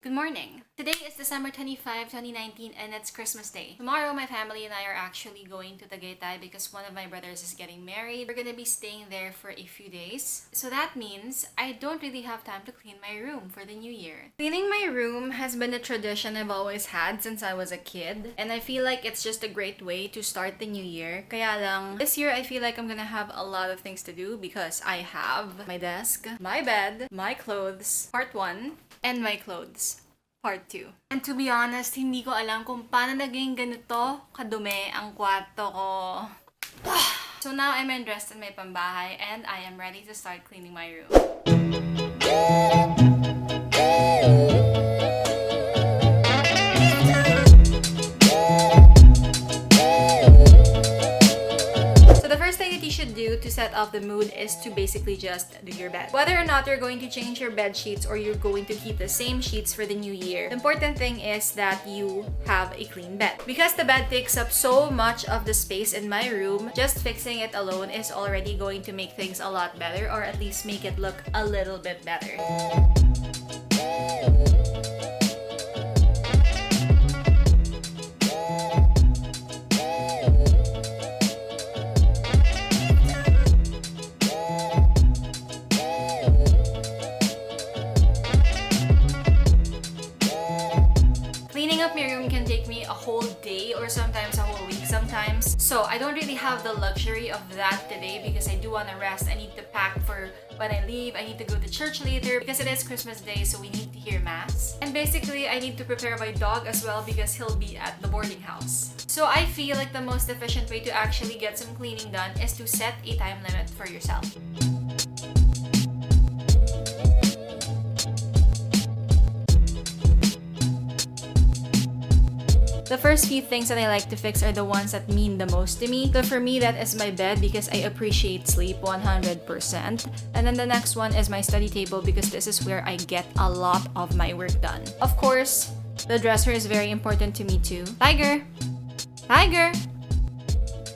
Good morning. Today is December 25, 2019 and it's Christmas Day. Tomorrow, my family and I are actually going to Tagaytay because one of my brothers is getting married. We're gonna be staying there for a few days. So that means I don't really have time to clean my room for the new year. Cleaning my room has been a tradition I've always had since I was a kid. And I feel like it's just a great way to start the new year. Kaya lang, this year I feel like I'm gonna have a lot of things to do because I have my desk, my bed, my clothes, part 1, and my clothes. Part 2. And to be honest, hindi ko alam kung paano naging ganito kadumi ang kwarto ko. So now I'm dressed in my pambahay and I am ready to start cleaning my room. To set off the mood is to basically just do your bed. Whether or not you're going to change your bed sheets or you're going to keep the same sheets for the new year, the important thing is that you have a clean bed. Because the bed takes up so much of the space in my room, just fixing it alone is already going to make things a lot better, or at least make it look a little bit better. Cleaning up my room can take me a whole day or sometimes a whole week sometimes. So I don't really have the luxury of that today because I do want to rest. I need to pack for when I leave. I need to go to church later because it is Christmas Day, so we need to hear Mass. And basically, I need to prepare my dog as well because he'll be at the boarding house. So I feel like the most efficient way to actually get some cleaning done is to set a time limit for yourself. The first few things that I like to fix are the ones that mean the most to me. So for me, that is my bed because I appreciate sleep 100%. And then the next one is my study table because this is where I get a lot of my work done. Of course, the dresser is very important to me too. Tiger! Tiger!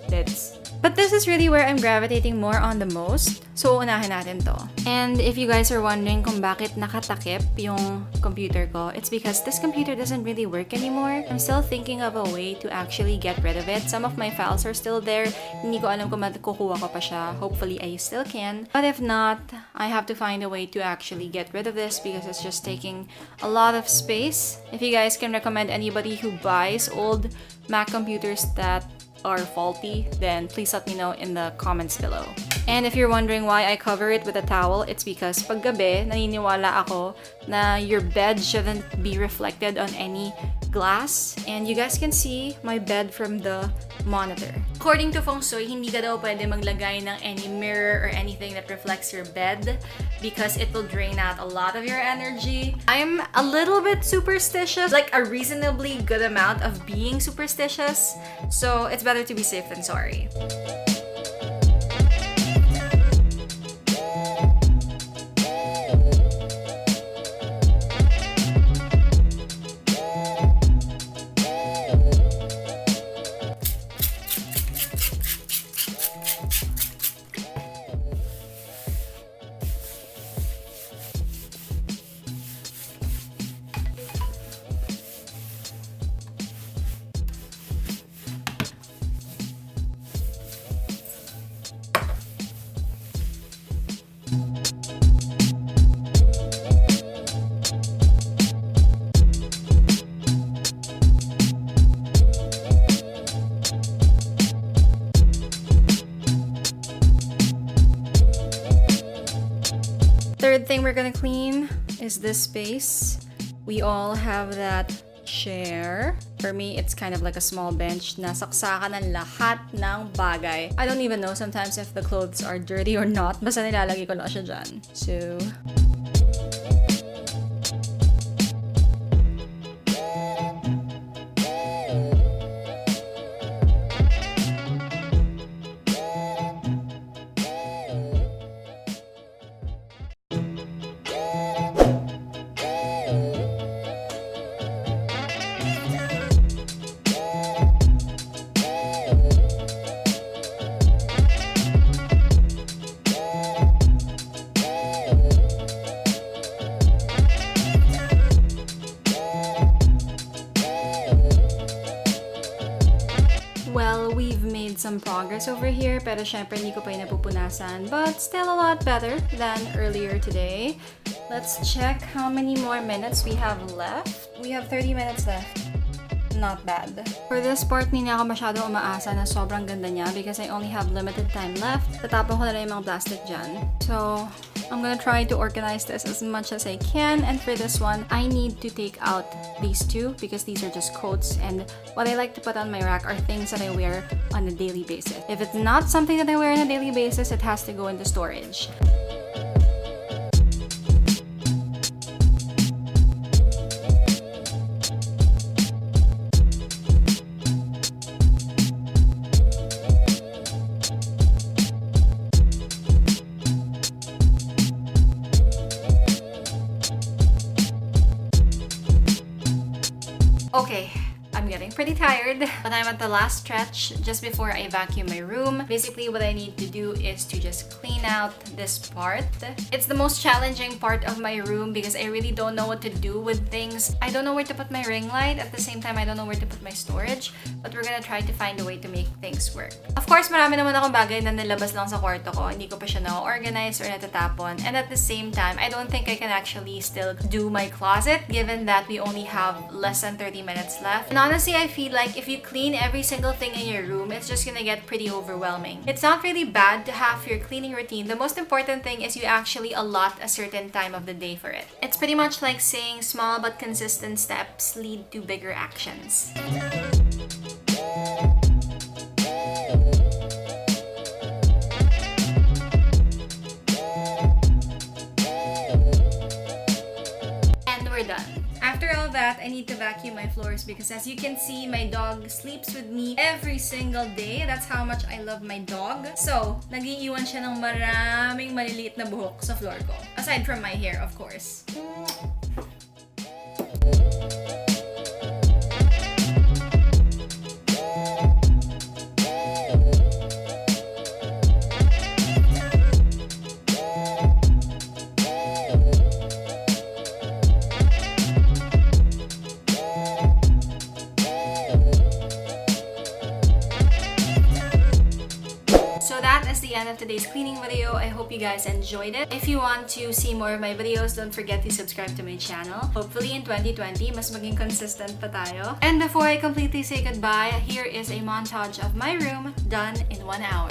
Lids. But this is really where I'm gravitating more on the most. So, unahin natin to. And if you guys are wondering kung bakit nakatakip yung computer ko, it's because this computer doesn't really work anymore. I'm still thinking of a way to actually get rid of it. Some of my files are still there. Hindi ko alam kung makukuha ko pa siya. Hopefully, I still can. But if not, I have to find a way to actually get rid of this because it's just taking a lot of space. If you guys can recommend anybody who buys old Mac computers that are faulty, then please let me know in the comments below. And if you're wondering why I cover it with a towel, it's because pag gabi, naniniwala ako na your bed shouldn't be reflected on any glass. And you guys can see my bed from the monitor. According to Feng Shui, hindi ka daw pwede maglagay ng any mirror or anything that reflects your bed because it will drain out a lot of your energy. I'm a little bit superstitious, like a reasonably good amount of being superstitious. So it's better to be safe than sorry. Third thing we're gonna clean is this space. We all have that chair. For me, it's kind of like a small bench na saksakan ng lahat ng bagay. I don't even know sometimes if the clothes are dirty or not. Basta nilalagay ko lang siya dyan. So some progress over here, pero syempre hindi ko pa yung napupunasan. But still a lot better than earlier today. Let's check how many more minutes we have left. We have 30 minutes left. Not bad. For this part, hindi ako masyado umaasa na sobrang ganda niya because I only have limited time left. Tatapon ko na lang yung mga plastic dyan. So, I'm gonna try to organize this as much as I can. And for this one, I need to take out these two because these are just coats. And what I like to put on my rack are things that I wear on a daily basis. If it's not something that I wear on a daily basis, it has to go into storage. Okay, I'm getting pretty tired, but I'm at the last stretch just before I vacuum my room. Basically, what I need to do is to just clean out this part. It's the most challenging part of my room because I really don't know what to do with things. I don't know where to put my ring light. At the same time, I don't know where to put my storage, but we're gonna try to find a way to make things work. Of course, marami naman akong bagay na nilabas lang sa kwarto ko. Hindi ko pa siya na-organize or natatapon. And at the same time, I don't think I can actually still do my closet given that we only have less than 30 minutes left. And honestly, I feel like if you clean every single thing in your room, it's just gonna get pretty overwhelming. It's not really bad to have your cleaning routine. The most important thing is you actually allot a certain time of the day for it. It's pretty much like saying small but consistent steps lead to bigger actions. And we're done. After all that, I need to vacuum my floors because as you can see, my dog sleeps with me every single day. That's how much I love my dog. So, nag-iiwan siya ng maraming maliliit na buhok sa floor ko. Aside from my hair, of course. So that is the end of today's cleaning video. I hope you guys enjoyed it. If you want to see more of my videos, don't forget to subscribe to my channel. Hopefully in 2020, mas maging consistent pa tayo. And before I completely say goodbye, here is a montage of my room done in 1 hour.